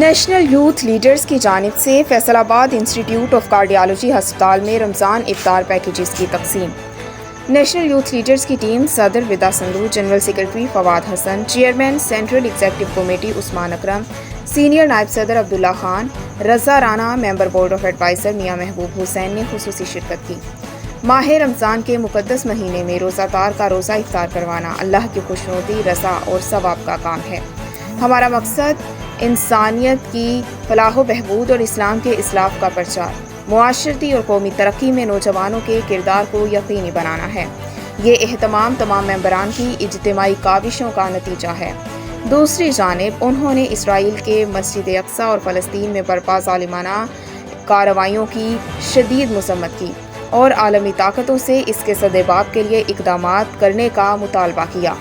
National youth leaders کی جانب سے فیصل آباد انسٹیٹیوٹ آف کارڈیالوجی ہسپتال میں رمضان افطار پیکیجز کی تقسیم۔ نیشنل یوتھ لیڈرز کی ٹیم صدر Vida Sindhu, general secretary Fawad Hassan, chairman central executive committee Usman Akram, senior نائب صدر Abdullah Khan, Raza Rana, member board of adviser Mian Mehboob حسین نے خصوصی شرکت کی۔ ماہ رمضان کے مقدس مہینے میں روزہ دار کا روزہ افطار کروانا اللہ کی خوشنودی، رضا اور ثواب کا کام ہے۔ ہمارا مقصد انسانیت کی فلاح و بہبود اور اسلام کے اسلاف کا پرچار، معاشرتی اور قومی ترقی میں نوجوانوں کے کردار کو یقینی بنانا ہے۔ یہ اہتمام تمام ممبران کی اجتماعی کاوشوں کا نتیجہ ہے۔ دوسری جانب انہوں نے اسرائیل کے مسجد اقصی اور فلسطین میں برپا ظالمانہ کارروائیوں کی شدید مذمت کی اور عالمی طاقتوں سے اس کے سدباب کے لیے اقدامات کرنے کا مطالبہ کیا۔